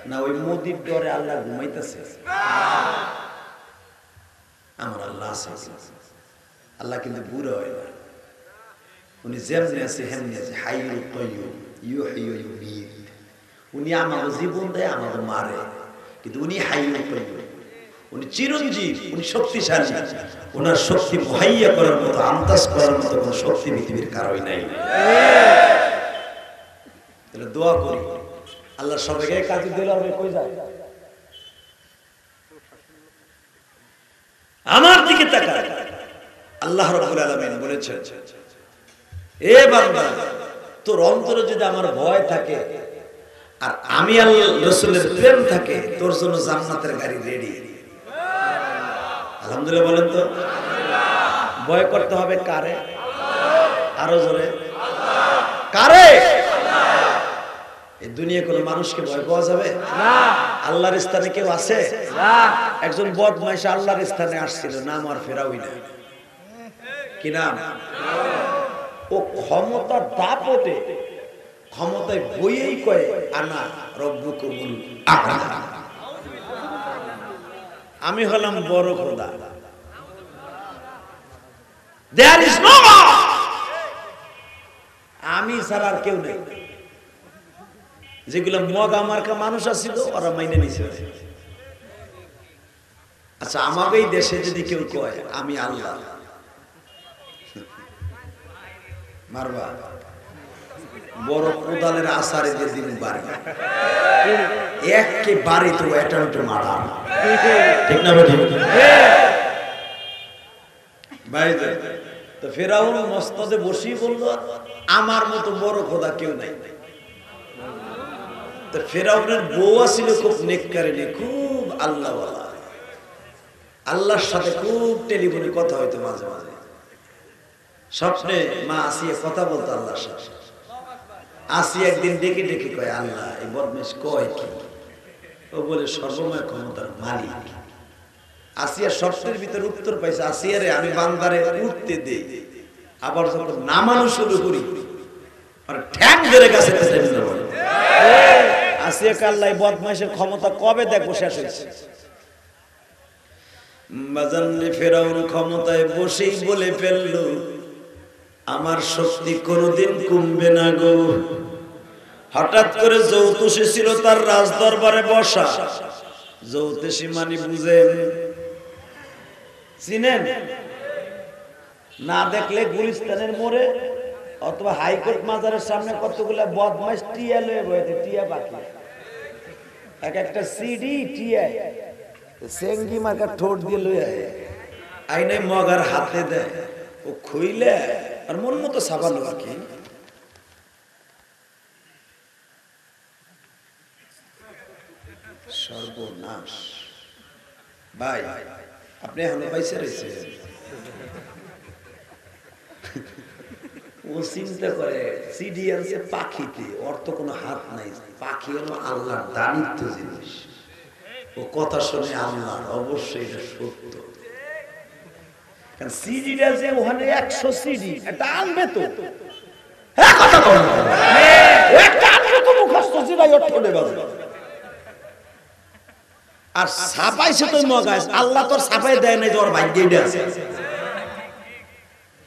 না? ওই মোদির ডরে আল্লাহ ঘুমাইতেছে? আমার আল্লাহ আছে। আল্লাহ কিন্তু বুড়ো হয় না, উনি যেমনি আছে হেমনি আছে। হাইয়ুল কাইয়্যুম ইউহয়ি ওয়া ইউমীত। উনি আমাকে জীবন দেয়, আমাকে মারে, কিন্তু উনি হাইয়ুল কাইয়্যুম, উনি চিরঞ্জীব, উনি শক্তিশালী। ওনার শক্তি মুহাইয়া করার মতো, আন্দাজ করার মতো কোনো শক্তি পৃথিবীর কারোই নাই। তাহলে দোয়া করি আল্লাহ সবাইকে কাজে দিলে হবে। কই যায়? আমার দিকে তাকায়। আল্লাহ রাব্বুল আলামিন বলেছেন, এ বান্দা, তোর অন্তরে যদি আমার ভয় থাকে আর আমি আল্লাহ রাসূলের প্রেম থাকে, তোর জন্য জান্নাতের গাড়ি রেডি। আলহামদুলিল্লাহ বলেন তো। ভয় করতে হবে কারে? আরো জোরে, কারে? এই দুনিয়া কোনো মানুষকে ভয় পাওয়া যাবে না। আল্লাহর স্থানে কেউ আছে? একজন বদমাইশ আল্লাহর স্থানে আসছিল, নাম আর ফেরাউই না। কি নাম? ও ক্ষমতার দাপটে, ক্ষমতায় বইয়েই কয় আনা রব্বুকুমুল আ'লা, আমি হলাম বড় খোদা। There is no God, আমি ছাড়া আর কেউ নেই। যেগুলো মগা মার্কা মানুষ আছিল ওরা মাইনে নিছে। আচ্ছা, আমাকে এই দেশে যদি কেউ কয় আমি আল্লাহ, মারবা? বড় কোদালের আসারে যে দিন বাড়ি একেবারে তো অ্যাটেম্পট মারা, ঠিক না ভাই? ভাই তো ফেরাউন মস্তদে বসি বললো আমার মতো বড় খোদা কেউ নাই। তো ফেরাউনের বউ ছিল খুব নেককারিনী, খুব আল্লাহওয়ালা, আল্লাহর সাথে খুব টেলিফোনে কথা হইতো মাঝে মাঝে। স্বপ্নে মা আসিয়া কথা বলতো আল্লাহর সাথে। আসিয়া একদিন ডেকে ডেকে কয়, আল্লাহ এই বদমাইশ কয় কি? ও বলে সর্বময় ক্ষমতার মালিক। আসিয়া স্বপ্নের ভিতরে উত্তর পাইছে, আসিয়ারে আমি বান্দারে উঠতে দেই, আবার যখন নামানো শুরু করি আর ঠ্যাং ধরে কাছে আসিয়া কাল্লাই বদমাইশের ক্ষমতা কবে দেখবো শেষ হয়েছে। বাজানলে ফেরাউন ক্ষমতায় বসেই বলে ফেললো, আমার শক্তি কোনদিন কমবে না গো। হঠাৎ করে যৌতুষী ছিল তার রাজ দরবারে বসা। যৌতুষী মানে বুঝেন, চিনেন না? দেখলে গুলিস্তানের মোড়ে অথবা হাইকোর্ট মাজারের সামনে কতগুলা বদমাইশ টিয়া লয়ে বইতে, টিয়া বাকি এক একটা সিডি টিয়া সেঙ্গি মার্কা ঠোঁট দিয়ে লয়ে আইনে মগার হাতে দেয়, ও খুইলে আর মন মতো সাবালো আর কি। সর্বনাশ। ভাই আপনি এখনো পাইছে রয়েছে, ও চিন্তা করে সিডি আনছে পাখিতে, ওর তো কোনো হাত নাই, পাখি হলো আল্লাহর দানিত্ব জিনিস, ও কথা শুনে আল্লাহর, অবশ্যই এটা সত্য। কারণ সিডিটা যে ওখানে 100 সিডি এটা আনবে তো, হ্যাঁ কথা বল, একটা আনবে তো মুখস্থ সিডাই ওর ঠোঁটে বাজবে। আর ছাপাইছে তো মগায়, আল্লাহ তোর ছাপাই দেয় নাই, তোর ভাগ্যে আছে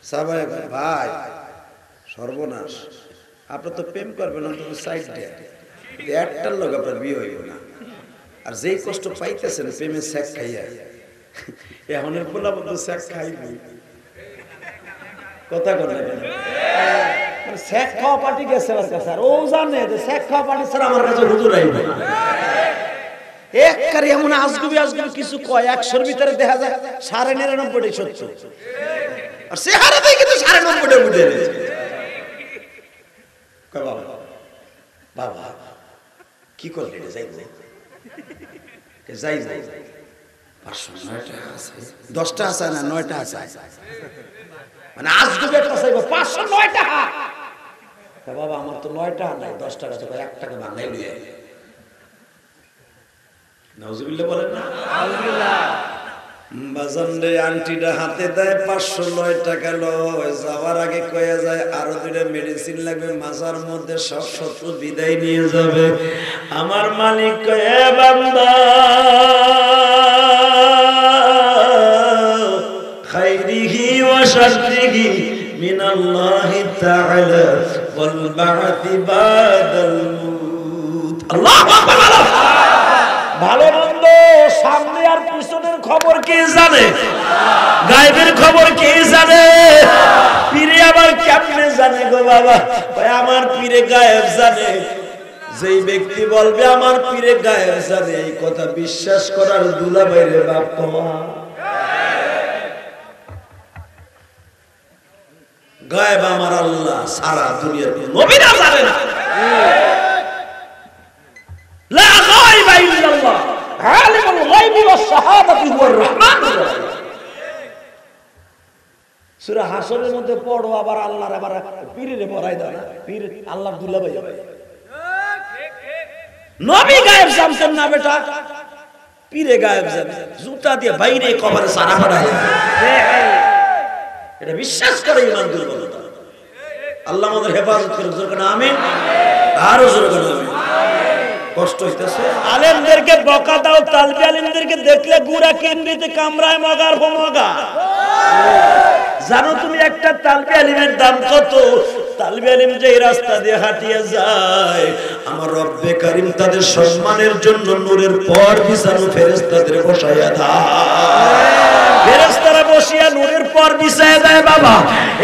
ছাপাই। ভাই সর্বনাশ, আপনি তো প্রেম করবেন অন্তত সাইড দিয়ে, একটার লোক আপনার বিয়ে হইব না। আর যেই কষ্ট পাইতেছেন প্রেমের স্যাক খাইয়া, এখনের পোলা বলতো স্যাক খাইবি, কথা বলে স্যাক খাওয়া পার্টি গেছে আমার কাছে, আর ও জানে যে স্যাক খাওয়া পার্টি ছাড়া আমার কাছে হুজুর আইবে একবারে এমন আজগুবি আজগুবি কিছু কয়, 100-র ভিতরে দেখা যায় 99.9 সত্য, আর চেহারা দেখে তো 99.9 বুঝে নিয়েছে। বাবা কি করলে এটা যাইব, যাই যাই 509টা আছে, 10টা আছে না 9টা আছে, মানে আজগুবি একটা চাইব 509 টাকা। বাবা আমার তো 9 টাকা নাই, 10 টাকা, 1 টাকা বাংলায় লইয়া নাউজুবিল্লাহ বলেন না, আলহামদুলিল্লাহ। বাজান রে আন্টিটা হাতে দেয় 509 টাকা লয়, যাওয়ার আগে কয়ে যায় আরো 2টা মেডিসিন লাগবে, মাজার মধ্যে সব শত্রু বিদায় নিয়ে যাবে। আমার মালিক কয়ে বান্দা খাইরিহি ওয়া শাররিহি মিনাল্লাহি তাআলা ওয়াল বা'থি বাদাল মাউত। আল্লাহু আকবার। ভালো মন্দ সামনে আর পিছনের খবর কে জানে? গায়েবের খবর কে জানে? পীরে আবার কেমনে জানে গো বাবা? ভাই আমার পীরে গায়েব জানে। যেই ব্যক্তি বলবে আমার পীরে গায়েব জানে, এই কথা বিশ্বাস করার দুলাভাইরে বাপ কমা। গায়েব আমার আল্লাহ সারা দুনিয়ার নবীরা জানে না। লা গায়বা ইল্লাল্লাহ আলিমুল গায়বি ওয়াস শাহাদাতি হুয়ার রহমানুর রহিম। সূরা হাসরের মধ্যে পড়ো, আবার আল্লাহর আবার পীরের পড়াই দাও না, পীর আল্লাহর দুলাভাই হবে। নবী গায়েব জানতেন না বেটা, পীরে গায়েব জানে। জুতা দিয়ে বাইরে কবরে সারা পড়ায়, এটা বিশ্বাস করে ঈমান দুর্বলতা। আল্লাহ আমাদের হেফাজত করুন, জোরে বলেন আমিন। আরো জোরে বলেন আমিন। কষ্ট হইতেছে, আলেমদেরকে বকা দাও, তালবি আলেমদেরকে দেখলে গুড়া কেন্দ্রিতে কামরায় মগার ভমগা। জানো তুমি একটা তালবি আলিমের দাম কত? তালবি আলিম যে রাস্তা দিয়ে হাঁটিয়ে যায়, আমার রব্বে কারীম তাদের সম্মানের জন্য নূরের পর বিছানো ফেরেশতাদের বসায়া দেয়। ফেরেশতারা বসিয়া নূরের পর বিছায়া দেয় বাবা।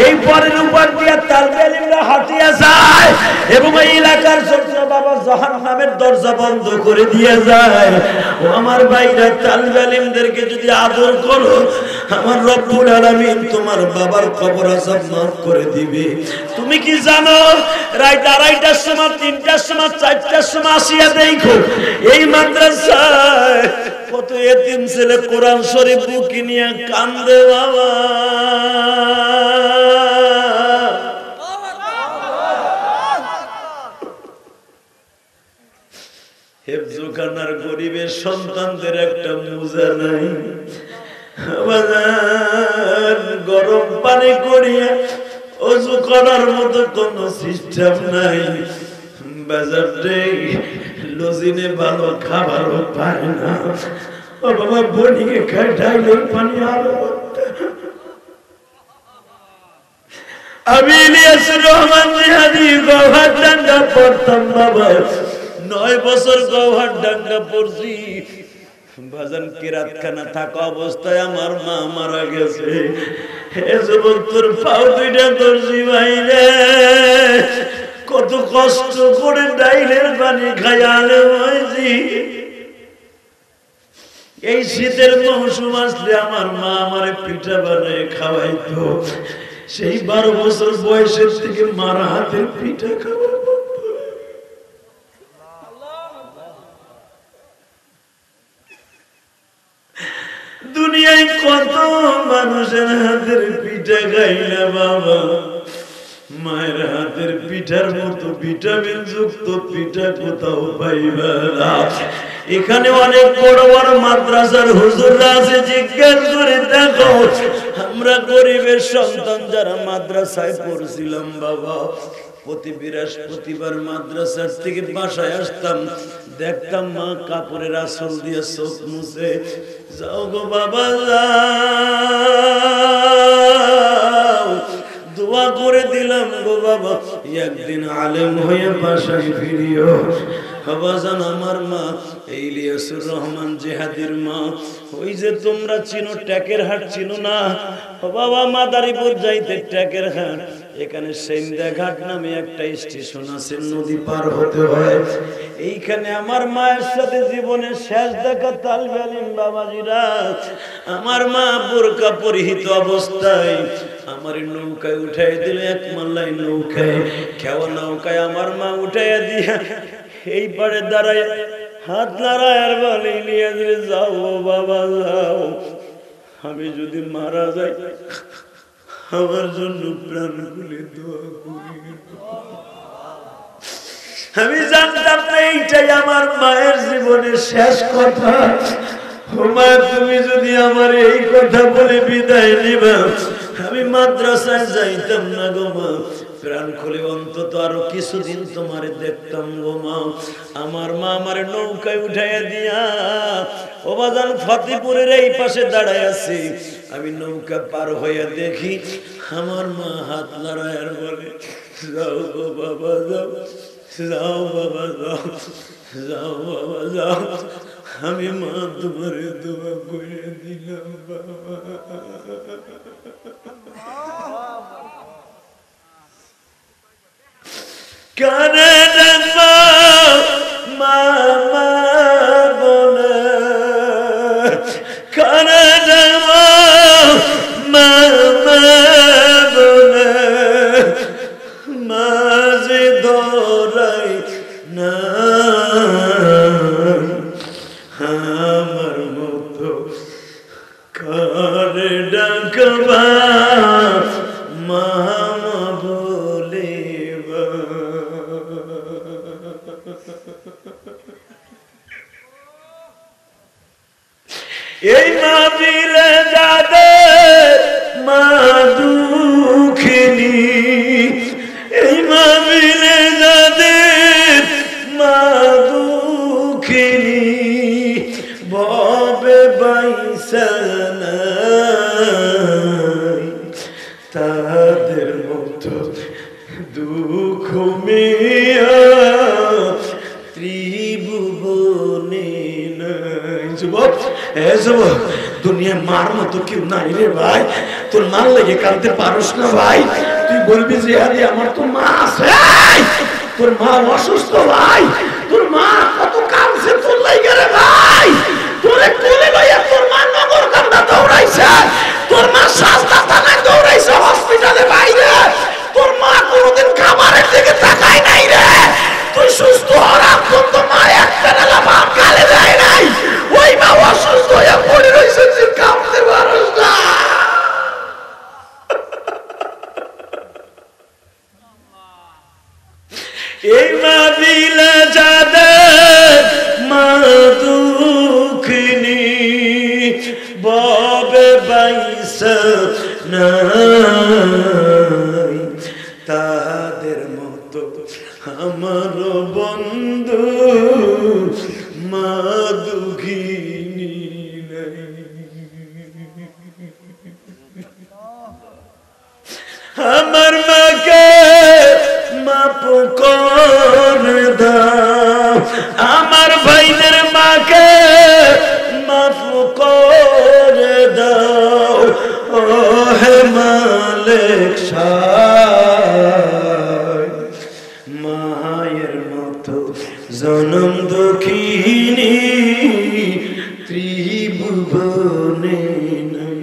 এই পরের উপর দিয়ে তালবি আলিমরা হাঁটিয়ে যায় এবং এই এলাকার জন্য বাবা জাহান্নামের দরজা বন্ধ করে দিয়ে যায়। ও আমার ভাইরা, তালবি আলিমদেরকে যদি আদর করো, আমার রব্বুল আলামিন তোমার বাবার কবর আযাব মাফ করে দিবে। তুমি কি জানো রাত 2:30টার সময়, 3টার সময়, 4টার সময় আসিয়া দেখো এই মাদ্রাসায় কত এতিম ছেলে কোরআন শরীফ বুকে নিয়ে কান্দে বাবা। হেফজখানার গরিবের সন্তানদের একটা মোজা নাই, গরম পানি করিয়া অজু করার মতো কোন সিস্টেম নাই, বাজারে লজিনে ভালো খাবারও পায় না। ও বাবা বনিকে খায় ঢাইলের পানি আরো। আমি ইলিয়াসুর রহমান জিহাদি গৌহারডাঙ্গা পড়তাম বাবা, 9 বছর গৌহারডাঙ্গা পড়ছি। বাজান কিরাতখানা থাকা অবস্থায় আমার মা মারা গেছে। হে যুবক তোর পাও 2টা ধরছি ভাইরে, কত কষ্ট করে ডাইলের পানি খাইয়ালে হয়েছি। এই শীতের মৌসুম আসলে আমার মা আমারে পিঠা বানায় খাওয়াইতো। সেই 12 বছর বয়সের থেকে মার হাতের পিঠা খাওয়া। কত মানুষের হাতের পিঠা খাই না বাবা, মায়ের হাতের পিঠার মতো ভিটামিন যুক্ত পিঠা কোথাও পাইবা না। এখানে অনেক বড় বড় মাদ্রাসার হুজুররা আছে, জিজ্ঞেস করে দেখো আমরা গরিবের সন্তান যারা মাদ্রাসায় পড়ছিলাম বাবা, প্রতি বৃহস্পতিবার মাদ্রাসার থেকে বাসায় আসতাম, দেখতাম মা কাপড়ের আঁচল দিয়ে চোখ মুছে, যাও গো বাবা যাও, দোয়া করে দিলাম গো বাবা একদিন আলেম হয়ে বাসায় ফিরিও। বাবাজান আমার মা ইলিয়াসুর রহমান জেহাদির মা, ওই যে তোমরা চিনো ট্যাকের হাট চিনো না? ও বাবা মাদারীপুর যাইতে ট্যাকের হাট, এখানে সেন্দা ঘাট নামে একটা স্টেশন আছে, নদী পার হতে হয়। এইখানে আমার মায়ের সাথে জীবনের শেষ দেখা তালবে আলিম বাবাজিরা। আমার মা বোরকা পরিহিত অবস্থায় আমার নৌকায় উঠাই দিল, এক মাল্লাই নৌকায়, খেওয়া নৌকায় আমার মা উঠাইয়া দিয়া এই পারে দাঁড়ায় হাত নাড়ায় আর বলে নিয়ে দিলে যাও বাবা যাও, আমি যদি মারা যাই আমার জন্য প্রাণ খুলে দোয়া করি। আমি জানতাম না এইটাই আমার মায়ের জীবনের শেষ কথা। মা তুমি যদি আমার এই কথা বলে বিদায় নিবা, আমি মাদ্রাসায় যাইতাম না গো মা, প্রাণ খুলে অন্তত আরো কিছুদিন তোমারে দেখতাম গো মা। আমার মা আমার নৌকায় উঠাইয়া দিয়া ও বাজান ফতেপুরের এই পাশে দাঁড়ায় আছে, আমি নৌকা পার হইয়া দেখি আমার মা হাত নাড়ায় আর বলে যাও গো বাবা যাও, যাও বাবা যাও, যাও বাবা যাও, আমি মা তোমারে দোয়া করে দিলাম বাবা। কানে মা মা বলে, কানে মা মা বলে, মাঝে ধরাই না আমার মতো কারে ডাকবা মামা বলে। এই মাহফিলে যাদের মা দুঃখিনী, এই মাহফিলে যাদের মা দুঃখিনী, ববে বাইসা নাই তাদের মতো দুঃখ মিয়া ত্রিভুবনে নাই। যুবক এ যুবক, দুনিয়া মার মতো কেউ নাই রে ভাই, তোর মার লেগে কাঁদতে পারস না ভাই, তুই বলবি যে আরে আমার তো মা আছে, তোর মা অসুস্থ ভাই, তোর মা কত কাঁদছে তোর লাগে রে ভাই, তোরে কোলে লইয়া তোর মা নগর কান্দা দৌড়াইছে, তোর মা সাজদা থানায় দৌড়াইছে হসপিটালে বাইরে, তোর মা কোনোদিন খাবারের দিকে তাকায় নাই রে, তুই সুস্থ হওয়ার আগ পর্যন্ত মা একটা বেলা ভাত গালে দেয় নাই, ওই মা অসুস্থ হয়ে পড়ে রয়েছে, তুই কাঁদতে পারস না। এই মাহফিলে যাদের মা দুঃখিনী, ববে বাইসা নাই তাদের মতো আমার বন্ধু মা দুঃখিনী নাই। আমার মাকে মাপ করে দাও, আমার ভাইদের মাকে মাফ করে দাও, ও হে মালিক সাহেব, মায়ের মতো জনম দুঃখিনী ত্রিভুবনে নাই।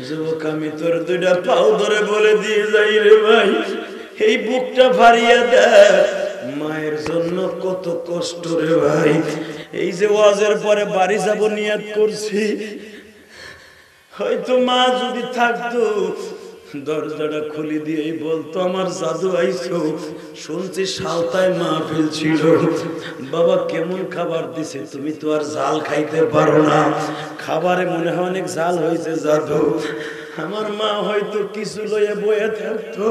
যুবক আমি তোর দুইটা পাও ধরে বলে দিয়ে যাই রে ভাই, এই বুকটা ভারিয়া দেয়, মায়ের জন্য কত কষ্ট রে ভাই। এই যে ওয়াজের পরে বাড়ি যাব নিয়ত করছি, হয়তো মা যদি থাকতো দরজাটা খুলে দিয়েই বলতো আমার জাদু আইছো, শুনছি সালতায় মাহফিল ছিল, বাবা কেমন খাবার দিছে, তুমি তো আর জাল খাইতে পারো না, খাবারে মনে হয় অনেক জাল হয়েছে জাদু। আমার মা হয়তো কিছু লয়ে বয়ে থাকতো,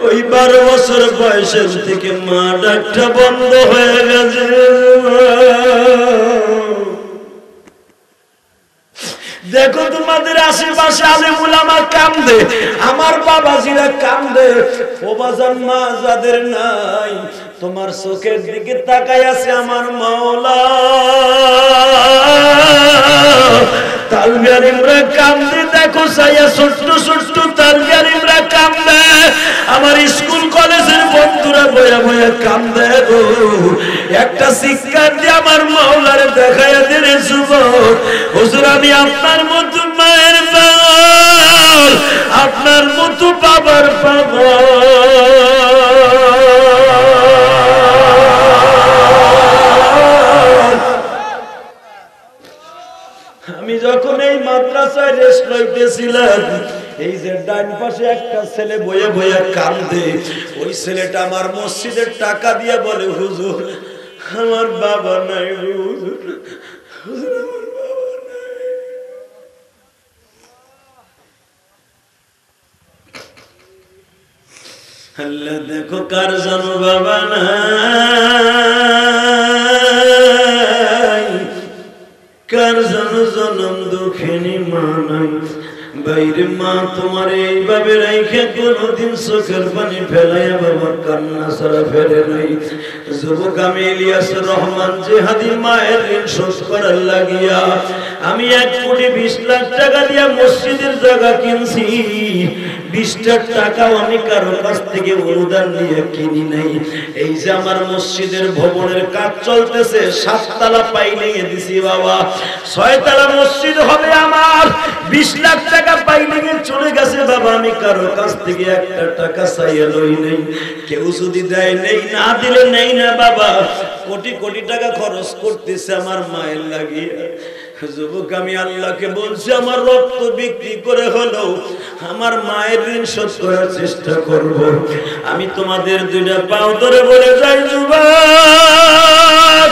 ওই 12 বছর বয়সের থেকে মা ডাকটা বন্ধ হয়ে গেছে। দেখো তোমাদের আশেপাশে আলেম উলামা কান্দে, আমার বাবাজিরা কান্দে, ও বাজান মা যাদের নাই তোমার চোখের দিকে তাকাই আছে আমার মাওলা। তালবিয়ারিমরা কান্দে, দেখো সাইয়া ছোট্ট ছোট্ট তালবিয়ারিমরা কান্দে, আমার স্কুল কলেজের বন্ধুরা বয়া বয়া কান্দে গো। একটা শিক্ষার দিয়ে আমার মাওলারে দেখাইয়া দিলে যুবক, হুজুর আমি আপনার মতো মায়ের পাগল, আপনার মতো বাবার পাগল। আমি যখন এই মাদ্রাসায় রেস্ট লইতেছিলাম, এই যে ডান পাশে একটা ছেলে বয়ে বয়ে কান্দে, ওই ছেলেটা আমার মসজিদের টাকা দিয়ে বলে হুজুর আমার বাবা নাই, হুজুর হুজুর আমার বাবা নাই। আল্লাহ দেখো কার জানো বাবা নাই, কার জানো জনম দুঃখিনী মা নাই। বাইরে মা তোমার এইভাবে রাইখে কোনদিন চোখের পানি ফেলাইয়া বাবার কান্না ছাড়া ফেলে নাই। যুবক আমি ইলিয়াসুর রহমান জিহাদি মায়ের ঋণ শোধ করার লাগিয়া আমি 1,20,00,000 টাকা দিয়া মসজিদের জায়গা কিনছি। 20টা টাকাও আমি কারো কাছ থেকে অনুদান নিয়ে কিনি নাই। এই যে আমার মসজিদের ভবনের কাজ চলতেছে, 7 তলা পাইলিয়ে দিছি বাবা, 6 তলা মসজিদ হবে আমার। 20 লাখ টাকা পাইলিয়ে চলে গেছে বাবা, আমি কারো কাছ থেকে 1টা টাকা চাইয়া লই নাই। কেউ যদি দেয় নেই, না দিলে নেই না বাবা। কোটি কোটি টাকা খরচ করতেছে আমার মায়ের লাগিয়ে। যুবক আমি আল্লাহকে বলছি আমার রক্ত বিক্রি করে হলো আমার মায়ের ঋণ শোধ করার চেষ্টা করব। আমি তোমাদের 2টা পাও ধরে বলে যাই যুবক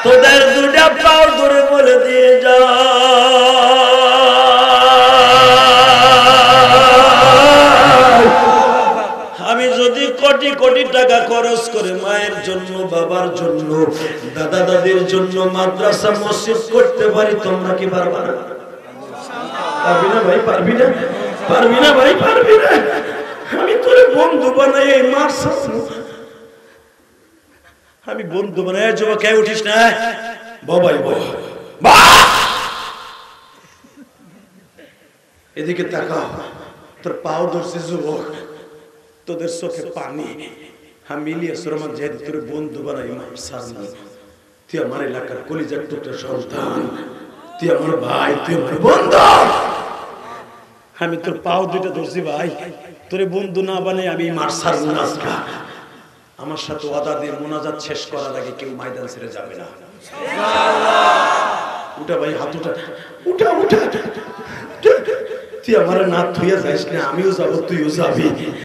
তোদের 2টা পাও ধরে বলে দিয়ে যা, আমি যদি কোটি কোটি টাকা খরচ করে মায়ের জন্য, বাবার জন্য, দাদা দাদির জন্য মাদ্রাসা মসজিদ করতে পারি, তোমরা কি পারবা না? পারবি না ভাই? পারবি না? পারবি না ভাই? পারবি না? আমি তোরে বন্ধু বানাই এই মাদ্রাসা, আমি বন্ধু বানাই। যুবক কে উঠিস না বাবাই বাবা, এদিকে তাকাও, তোর পাও ধরছে যুবক, তোদের চোখে পানি। আমি ইলিয়াসুর রহমান জিহাদি তোর বন্ধু বানাই মাদ্রাসা। তুই আমার এলাকার কলিজার টুকরা সন্তান, তুই আমার ভাই, তুই আমার বন্ধু। আমি তোর পাও 2টা ধরছি ভাই, তোরে বন্ধু না বানাই আমি মার্শাল নাজকা। আমার সাথে ওয়াদা দিয়ে মোনাজাত শেষ করার আগে কেউ ময়দান ছেড়ে যাবে না। উঠা ভাই, হাত উঠা, উঠা উঠা। তুই আমার না থুইয়া যাইস না, আমিও যাবো, তুইও যাবি।